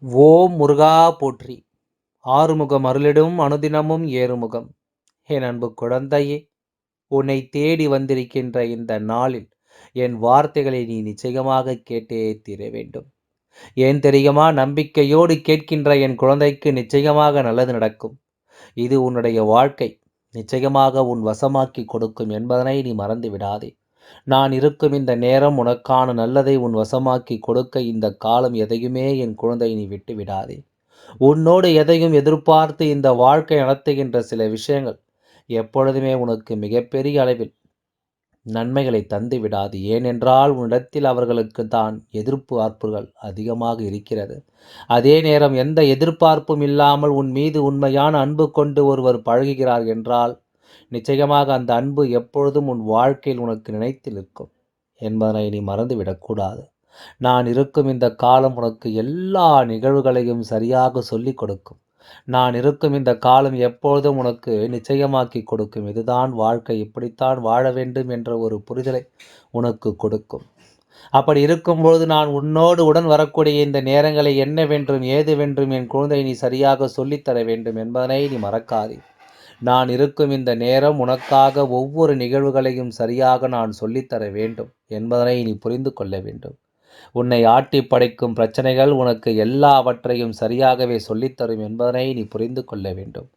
ஓம் முருகா போற்றி! ஆறுமுகம் அருளிடும் அனுதினமும் ஏறுமுகம். என் அன்பு குழந்தையே, உன்னை தேடி வந்திருக்கின்ற இந்த நாளில் என் வார்த்தைகளை நீ நிச்சயமாக கேட்டே தீர வேண்டும். ஏன் தெரியுமா? நம்பிக்கையோடு கேட்கின்ற என் குழந்தைக்கு நிச்சயமாக நல்லது நடக்கும். இது உன்னுடைய வாழ்க்கை நிச்சயமாக உன் வசமாக்கி கொடுக்கும் என்பதனை நீ மறந்து விடாதே. நான் இருக்கும் இந்த நேரம் உனக்கான நல்லதை உன் வசமாக்கி கொடுக்க இந்த காலம் எதையுமே என் குழந்தை நீ விட்டு விடாதே. உன்னோடு எதையும் எதிர்பார்த்து இந்த வாழ்க்கை நடத்துகின்ற சில விஷயங்கள் எப்பொழுதுமே உனக்கு மிகப்பெரிய அளவில் நன்மைகளை தந்து விடாது. ஏனென்றால் உன்னிடத்தில் அவர்களுக்கு தான் எதிர்பார்ப்புகள் அதிகமாக இருக்கிறது. அதே நேரம் எந்த எதிர்பார்ப்பும் இல்லாமல் உன் மீது உண்மையான அன்பு கொண்டு ஒருவர் பழகுகிறார் என்றால் நிச்சயமாக அந்த அன்பு எப்பொழுதும் உன் வாழ்க்கையில் உனக்கு நினைத்து நிற்கும் என்பதனை நீ மறந்துவிடக்கூடாது. நான் இருக்கும் இந்த காலம் உனக்கு எல்லா நிகழ்வுகளையும் சரியாக சொல்லிக் கொடுக்கும். நான் இருக்கும் இந்த காலம் எப்பொழுதும் உனக்கு நிச்சயமாக்கி கொடுக்கும். இதுதான் வாழ்க்கை, இப்படித்தான் வாழ வேண்டும் என்ற ஒரு புரிதலை உனக்கு கொடுக்கும். அப்படி இருக்கும்பொழுது நான் உன்னோடு உடன் வரக்கூடிய இந்த நேரங்களை என்னவென்றும் ஏதுவென்றும் என் குழந்தை நீ சரியாக சொல்லித்தர வேண்டும் என்பதனை நீ மறக்காதே. நான் இருக்கும் இந்த நேரம் உனக்காக ஒவ்வொரு நிகழ்வுகளையும் சரியாக நான் சொல்லித்தர வேண்டும் என்பதனை நீ புரிந்து கொள்ள வேண்டும். உன்னை ஆட்டி படைக்கும் பிரச்சனைகள் உனக்கு எல்லாவற்றையும் சரியாகவே சொல்லித்தரும் என்பதனை நீ புரிந்து கொள்ள வேண்டும்.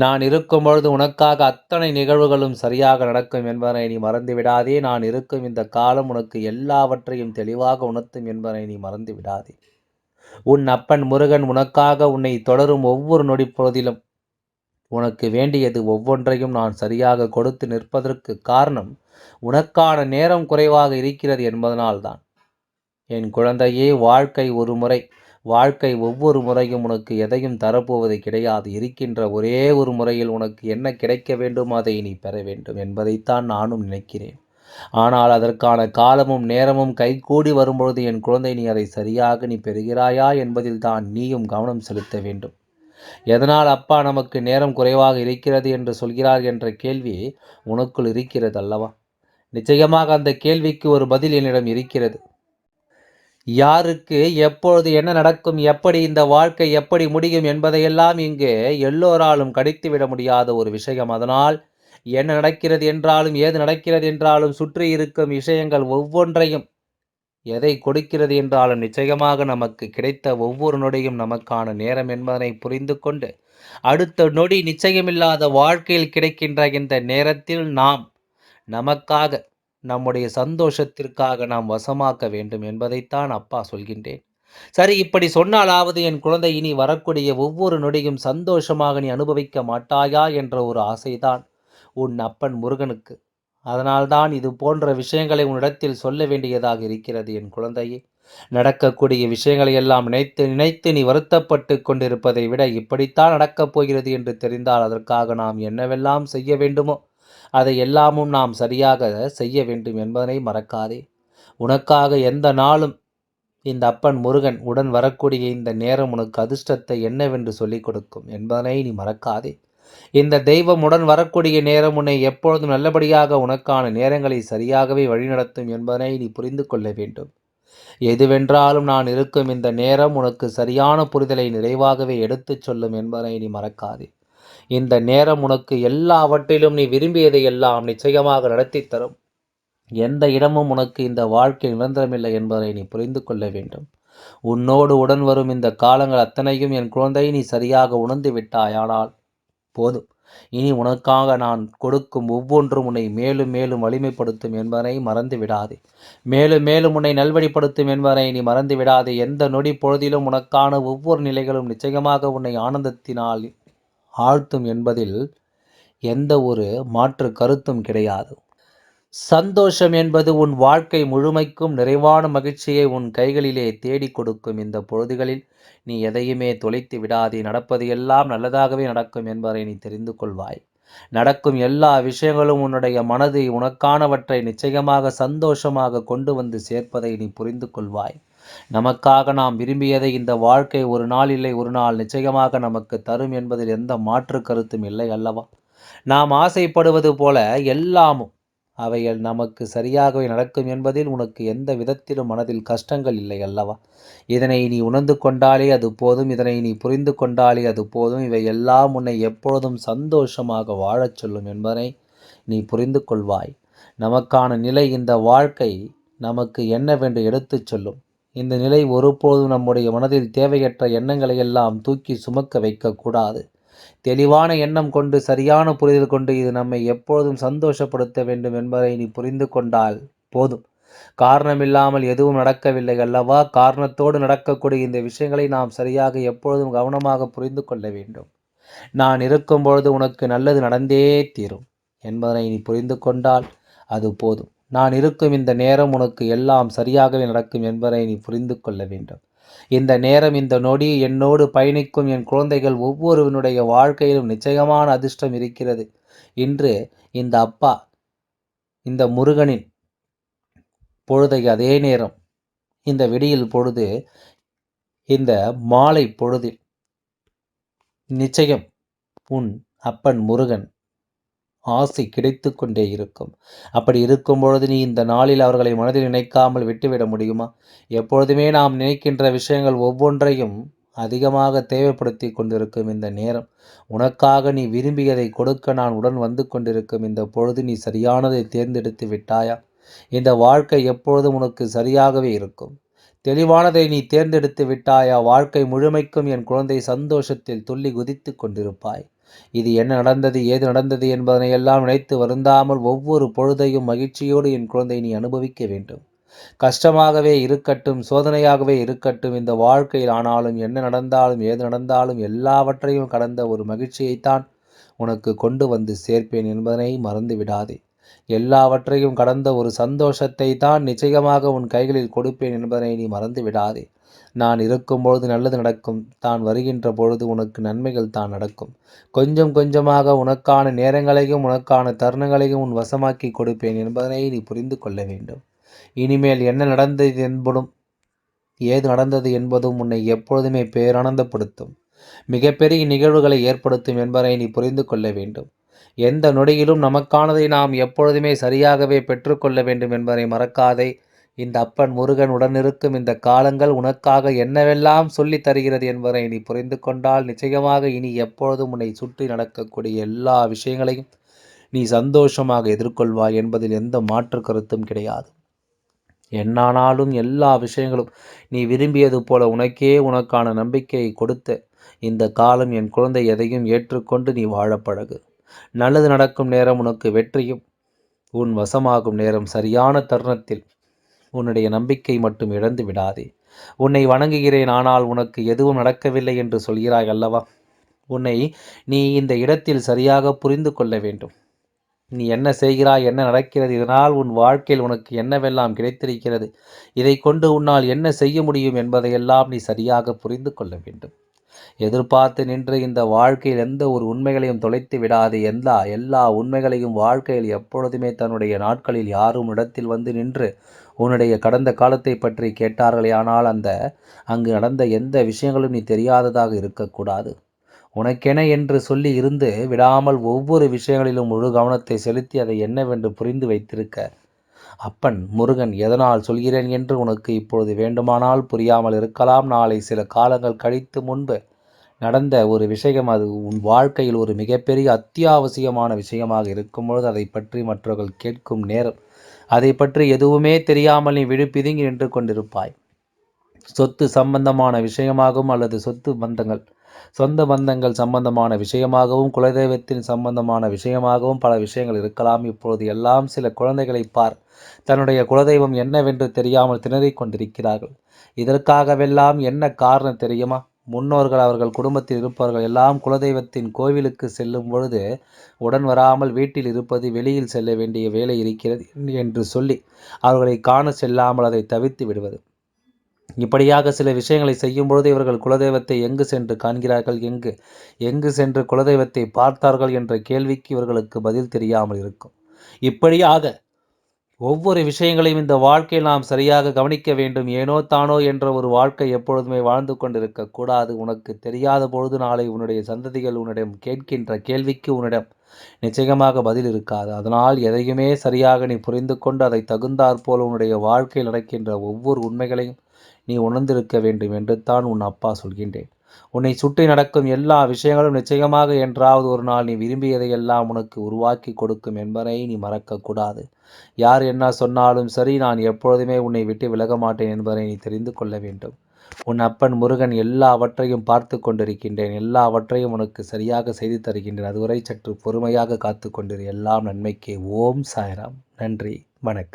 நான் இருக்கும் பொழுது உனக்காக அத்தனை நிகழ்வுகளும் சரியாக நடக்கும் என்பதனை நீ மறந்து விடாதே. நான் இருக்கும் இந்த காலம் உனக்கு எல்லாவற்றையும் தெளிவாக உணர்த்தும் என்பதனை நீ மறந்து விடாதே. உன் அப்பன் முருகன் உனக்காக உன்னை தொடரும் ஒவ்வொரு நொடி பொழுதிலும் உனக்கு வேண்டியது ஒவ்வொன்றையும் நான் சரியாக கொடுத்து நிற்பதற்கு காரணம் உனக்கான நேரம் குறைவாக இருக்கிறது என்பதனால்தான். என் குழந்தையே, வாழ்க்கை ஒரு முறை, வாழ்க்கை ஒவ்வொரு முறையும் உனக்கு எதையும் தரப்போவது கிடையாது. இருக்கின்ற ஒரே ஒரு முறையில் உனக்கு என்ன கிடைக்க வேண்டும் அதை நீ பெற வேண்டும் என்பதைத்தான் நானும் நினைக்கிறேன். ஆனால் அதற்கான காலமும் நேரமும் கைகூடி வரும்பொழுது என் குழந்தை நீ அதை சரியாக நீ பெறுகிறாயா என்பதில் தான் நீயும் கவனம் செலுத்த வேண்டும். எதனால் அப்பா நமக்கு நேரம் குறைவாக இருக்கிறது என்று சொல்கிறார் என்ற கேள்வி உனக்குள் இருக்கிறது அல்லவா? நிச்சயமாக அந்த கேள்விக்கு ஒரு பதில் என்னிடம் இருக்கிறது. யாருக்கு எப்பொழுது என்ன நடக்கும், எப்படி இந்த வாழ்க்கை எப்படி முடியும் என்பதையெல்லாம் இங்கு எல்லோராலும் கடித்துவிட முடியாத ஒரு விஷயம். அதனால் என்ன நடக்கிறது என்றாலும் ஏது நடக்கிறது என்றாலும் சுற்றி இருக்கும் விஷயங்கள் ஒவ்வொன்றையும் எதை கொடுக்கிறது என்றாலும் நிச்சயமாக நமக்கு கிடைத்த ஒவ்வொரு நொடியும் நமக்கான நேரம் என்பதனை புரிந்து கொண்டு அடுத்த நொடி நிச்சயமில்லாத வாழ்க்கையில் கிடைக்கின்ற இந்த நேரத்தில் நாம் நமக்காக நம்முடைய சந்தோஷத்திற்காக நாம் வசமாக்க வேண்டும் என்பதைத்தான் அப்பா சொல்கின்றேன். சரி, இப்படி சொன்னாலாவது என் குழந்தை இனி வரக்கூடிய ஒவ்வொரு நொடியும் சந்தோஷமாக நீ அனுபவிக்க மாட்டாயா என்ற ஒரு ஆசைதான் உன் அப்பன் முருகனுக்கு. அதனால்தான் இது போன்ற விஷயங்களை உன்னிடத்தில் சொல்ல வேண்டியதாக இருக்கிறது என் குழந்தையே. நடக்கக்கூடிய விஷயங்களை எல்லாம் நினைத்து நினைத்து நீ வருத்தப்பட்டு கொண்டிருப்பதை விட இப்படித்தான் நடக்கப் போகிறது என்று தெரிந்தால் அதற்காக நாம் என்னவெல்லாம் செய்ய வேண்டுமோ அதை எல்லாமும் நாம் சரியாக செய்ய வேண்டும் என்பதனை மறக்காதே. உனக்காக எந்த நாளும் இந்த அப்பன் முருகன் உடன் வரக்கூடிய இந்த நேரம் உனக்கு அதிர்ஷ்டத்தை என்னவென்று சொல்லிக் கொடுக்கும் என்பதனை நீ மறக்காதே. இந்த தெய்வம் உடன் வரக்கூடிய நேரம் உன்னை எப்பொழுதும் நல்லபடியாக உனக்கான நேரங்களை சரியாகவே வழிநடத்தும் என்பதனை நீ புரிந்து கொள்ள வேண்டும். எதுவென்றாலும் நான் இருக்கும் இந்த நேரம் உனக்கு சரியான புரிதலை நிறைவாகவே எடுத்துச் சொல்லும் என்பதனை நீ மறக்காதே. இந்த நேரம் உனக்கு எல்லாவற்றிலும் நீ விரும்பியதை எல்லாம் நிச்சயமாக நடத்தி தரும். எந்த இடமும் உனக்கு இந்த வாழ்க்கை நிரந்தரமில்லை என்பதை நீ புரிந்து கொள்ள வேண்டும். உன்னோடு உடன் வரும் இந்த காலங்கள் அத்தனையும் என் குழந்தை நீ சரியாக உணர்ந்து விட்டாயானால் போதும். இனி உனக்காக நான் கொடுக்கும் ஒவ்வொன்றும் உன்னை மேலும் மேலும் வலிமைப்படுத்தும் என்பதனை மறந்து விடாதே. மேலும் மேலும் உன்னை நல்வழிப்படுத்தும் என்பதனை நீ மறந்து விடாதே. எந்த நொடி பொழுதிலும் உனக்கான ஒவ்வொரு நிலைகளும் நிச்சயமாக உன்னை ஆனந்தத்தினால் ஆழ்த்தும் என்பதில் எந்த ஒரு மாற்று கருத்தும் கிடையாது. சந்தோஷம் என்பது உன் வாழ்க்கை முழுமைக்கும் நிறைவான மகிழ்ச்சியை உன் கைகளிலே தேடி கொடுக்கும். இந்த பொழுதுகளில் நீ எதையுமே தொலைத்து விடாதே. நடப்பது எல்லாம் நல்லதாகவே நடக்கும் என்பதை நீ தெரிந்து கொள்வாய். நடக்கும் எல்லா விஷயங்களும் உன்னுடைய மனதை உனக்கானவற்றை நிச்சயமாக சந்தோஷமாக கொண்டு வந்து சேர்ப்பதை நீ புரிந்து கொள்வாய். நமக்காக நாம் விரும்பியதை இந்த வாழ்க்கை ஒரு நாள் இல்லை ஒரு நாள் நிச்சயமாக நமக்கு தரும் என்பதில் எந்த மாற்று கருத்தும் இல்லை அல்லவா? நாம் ஆசைப்படுவது போல எல்லாமும், அவைகள் நமக்கு சரியாகவே நடக்கும் என்பதில் உனக்கு எந்த விதத்திலும் மனதில் கஷ்டங்கள் இல்லை அல்லவா? இதனை நீ உணர்ந்து கொண்டாலே அது போதும். இதனை நீ புரிந்து கொண்டாலே அது போதும். இவை எல்லாம் உன்னை எப்பொழுதும் சந்தோஷமாக வாழச் சொல்லும் என்பதனை நீ புரிந்து கொள்வாய். நமக்கான நிலை இந்த வாழ்க்கை நமக்கு என்னவென்று எடுத்துச் சொல்லும். இந்த நிலை ஒருபோதும் நம்முடைய மனதில் தேவையற்ற எண்ணங்களை எல்லாம் தூக்கி சுமக்க வைக்கக்கூடாது. தெளிவான எண்ணம் கொண்டு சரியான புரிதல் கொண்டு இது நம்மை எப்பொழுதும் சந்தோஷப்படுத்த வேண்டும் என்பதை நீ புரிந்து கொண்டால் போதும். காரணமில்லாமல் எதுவும் நடக்கவில்லை அல்லவா? காரணத்தோடு நடக்கக்கூடிய இந்த விஷயங்களை நாம் சரியாக எப்பொழுதும் கவனமாக புரிந்து கொள்ள வேண்டும். நான் இருக்கும் பொழுது உனக்கு நல்லது நடந்தே தீரும் என்பதனை நீ புரிந்து கொண்டால் அது போதும். நான் இருக்கும் இந்த நேரம் உனக்கு எல்லாம் சரியாகவே நடக்கும் என்பதை நீ புரிந்து கொள்ள வேண்டும். இந்த நேரம் இந்த நொடி என்னோடு பயணிக்கும் என் குழந்தைகள் ஒவ்வொருவனுடைய வாழ்க்கையிலும் நிச்சயமான அதிர்ஷ்டம் இருக்கிறது. இன்று இந்த அப்பா இந்த முருகனின் பொழுதை அதே நேரம் இந்த விடியல் பொழுது இந்த மாலை பொழுதில் நிச்சயம் உன் அப்பன் முருகன் ஆசை கிடைத்து கொண்டே இருக்கும். அப்படி இருக்கும் பொழுது நீ இந்த நாளில் அவர்களை மனதில் நினைக்காமல் விட்டுவிட முடியுமா? எப்பொழுதுமே நாம் நினைக்கின்ற விஷயங்கள் ஒவ்வொன்றையும் அதிகமாக தேவைப்படுத்தி கொண்டிருக்கும் இந்த நேரம், உனக்காக நீ விரும்பியதை கொடுக்க நான் உடன் வந்து கொண்டிருக்கும் இந்த பொழுது நீ சரியானதை தேர்ந்தெடுத்து விட்டாயா? இந்த வாழ்க்கை எப்பொழுதும் உனக்கு சரியாகவே இருக்கும். தெளிவானதை நீ தேர்ந்தெடுத்து விட்டாயா? வாழ்க்கை முழுமைக்கும் என் குழந்தை சந்தோஷத்தில் துள்ளி குதித்து கொண்டிருப்பாய். இது என்ன நடந்தது, ஏது நடந்தது என்பதனையெல்லாம் நினைத்து வருந்தாமல் ஒவ்வொரு பொழுதையும் மகிழ்ச்சியோடு என் குழந்தை நீ அனுபவிக்க வேண்டும். கஷ்டமாகவே இருக்கட்டும், சோதனையாகவே இருக்கட்டும், இந்த வாழ்க்கையில் ஆனாலும் என்ன நடந்தாலும் ஏது நடந்தாலும் எல்லாவற்றையும் கடந்த ஒரு மகிழ்ச்சியைத்தான் உனக்கு கொண்டு வந்து சேர்ப்பேன் என்பதனை மறந்து விடாதே. எல்லாவற்றையும் கடந்த ஒரு சந்தோஷத்தை தான் நிச்சயமாக உன் கைகளில் கொடுப்பேன் என்பதனை நீ மறந்து விடாதே. நான் இருக்கும்பொழுது நல்லது நடக்கும். தான் வருகின்ற பொழுது உனக்கு நன்மைகள் தான் நடக்கும். கொஞ்சம் கொஞ்சமாக உனக்கான நேரங்களையும் உனக்கான தருணங்களையும் உன் வசமாக்கி கொடுப்பேன் என்பதனை நீ புரிந்து கொள்ள வேண்டும். இனிமேல் என்ன நடந்தது என்பதும் ஏது நடந்தது என்பதும் உன்னை எப்பொழுதுமே பேரானந்தப்படுத்தும். மிகப்பெரிய நிகழ்வுகளை ஏற்படுத்தும் என்பதை நீ புரிந்து கொள்ள வேண்டும். எந்த நொடியிலும் நமக்கானதை நாம் எப்பொழுதுமே சரியாகவே பெற்றுக்கொள்ள வேண்டும் என்பதை மறக்காதே. இந்த அப்பன் முருகன் உடனிருக்கும் இந்த காலங்கள் உனக்காக என்னவெல்லாம் சொல்லித் தருகிறது என்பதை நீ புரிந்து கொண்டால் நிச்சயமாக இனி எப்பொழுதும் உன்னை சுற்றி நடக்கக்கூடிய எல்லா விஷயங்களையும் நீ சந்தோஷமாக எதிர்கொள்வாய் என்பதில் எந்த மாற்று கருத்தும் கிடையாது. என்னானாலும் எல்லா விஷயங்களும் நீ விரும்பியது போல உனக்கே உனக்கான நம்பிக்கையை கொடுத்த இந்த காலம் என் குழந்தை எதையும் ஏற்றுக்கொண்டு நீ வாழப்பழகு. நல்லது நடக்கும் நேரம் உனக்கு வெற்றியும் உன் வசமாகும் நேரம் சரியான தருணத்தில் உன்னுடைய நம்பிக்கை மட்டும் இழந்து விடாதே. உன்னை வணங்குகிறேன், ஆனால் உனக்கு எதுவும் நடக்கவில்லை என்று சொல்கிறாய் அல்லவா? உன்னை நீ இந்த இடத்தில் சரியாக புரிந்து கொள்ள வேண்டும். நீ என்ன செய்கிறாய், என்ன நடக்கிறது, இதனால் உன் வாழ்க்கையில் உனக்கு என்னவெல்லாம் கிடைத்திருக்கிறது, இதை கொண்டு உன்னால் என்ன செய்ய முடியும் என்பதையெல்லாம் நீ சரியாக புரிந்து கொள்ள வேண்டும். எதிர்பார்த்து நின்று இந்த வாழ்க்கையில் எந்த ஒரு உண்மைகளையும் தொலைத்து விடாது. எல்லா உண்மைகளையும் வாழ்க்கையில் எப்பொழுதுமே தன்னுடைய நாட்களில் யாரும் இடத்தில் வந்து நின்று உன்னுடைய கடந்த காலத்தை பற்றி கேட்டார்களே, ஆனால் அங்கு நடந்த எந்த விஷயங்களும் நீ தெரியாததாக இருக்கக்கூடாது. உனக்கென என்று சொல்லி இருந்து விடாமல் ஒவ்வொரு விஷயங்களிலும் முழு கவனத்தை செலுத்தி அதை என்னவென்று புரிந்து வைத்திருக்க அப்பன் முருகன் எதனால் சொல்கிறேன் என்று உனக்கு இப்பொழுது வேண்டுமானால் புரியாமல் இருக்கலாம். நாளை சில காலங்கள் கழித்து முன்பு நடந்த ஒரு விஷயம், அது உன் வாழ்க்கையில் ஒரு மிகப்பெரிய அத்தியாவசியமான விஷயமாக இருக்கும்பொழுது அதை பற்றி மற்றவர்கள் கேட்கும் நேரம் அதை பற்றி எதுவுமே தெரியாமல் நீ விழிப்பிதுங்கி நின்று கொண்டிருப்பாய். சொத்து சம்பந்தமான விஷயமாகவும் அல்லது சொந்த பந்தங்கள் சம்பந்தமான விஷயமாகவும் குலதெய்வத்தின் சம்பந்தமான விஷயமாகவும் பல விஷயங்கள் இருக்கலாம். இப்பொழுது எல்லாம் சில குழந்தைகளை பார், தன்னுடைய குலதெய்வம் என்னவென்று தெரியாமல் திணறிக் கொண்டிருக்கிறார்கள். இதற்காகவெல்லாம் என்ன காரணம் தெரியுமா? முன்னோர்கள் அவர்கள் குடும்பத்தில் இருப்பவர்கள் எல்லாம் குலதெய்வத்தின் கோவிலுக்கு செல்லும் பொழுது உடன் வராமல் வீட்டில் இருப்பது, வெளியில் செல்ல வேண்டிய வேலை இருக்கிறது என்று சொல்லி அவர்களை காண செல்லாமல் அதை தவிர்த்து விடுவது. இப்படியாக சில விஷயங்களை செய்யும் பொழுது இவர்கள் குலதெய்வத்தை எங்கு சென்று காண்கிறார்கள், எங்கு சென்று குலதெய்வத்தை பார்த்தார்கள் என்ற கேள்விக்கு இவர்களுக்கு பதில் தெரியாமல் இருக்கும். இப்படியாக ஒவ்வொரு விஷயங்களையும் இந்த வாழ்க்கையில் நாம் சரியாக கவனிக்க வேண்டும். ஏனோ தானோ என்ற ஒரு வாழ்க்கை எப்பொழுதுமே வாழ்ந்து கொண்டிருக்க கூடாது. உனக்கு தெரியாத பொழுது நாளை உன்னுடைய சந்ததிகள் உன்னிடம் கேட்கின்ற கேள்விக்கு உன்னிடம் நிச்சயமாக பதில் இருக்காது. அதனால் எதையுமே சரியாக நீ புரிந்து கொண்டு அதை தகுந்தாற்போல் உன்னுடைய வாழ்க்கையில் நடக்கின்ற ஒவ்வொரு உண்மைகளையும் நீ உணர்ந்திருக்க வேண்டும் என்று தான் உன் அப்பா சொல்கின்றேன். உன்னை சுற்றி நடக்கும் எல்லா விஷயங்களும் நிச்சயமாக என்றாவது ஒரு நாள் நீ விரும்பியதையெல்லாம் உனக்கு உருவாக்கி கொடுக்கும் என்பதை நீ மறக்கக்கூடாது. யார் என்ன சொன்னாலும் சரி, நான் எப்பொழுதுமே உன்னை விட்டு விலக மாட்டேன் என்பதை நீ தெரிந்து கொள்ள வேண்டும். உன் அப்பன் முருகன் எல்லாவற்றையும் பார்த்து கொண்டிருக்கின்றேன். எல்லாவற்றையும் உனக்கு சரியாக செய்து தருகின்றேன். அதுவரை சற்று பொறுமையாக காத்து கொண்டிரு. எல்லாம் நன்மைக்கே. ஓம் சாய்ராம். நன்றி. வணக்கம்.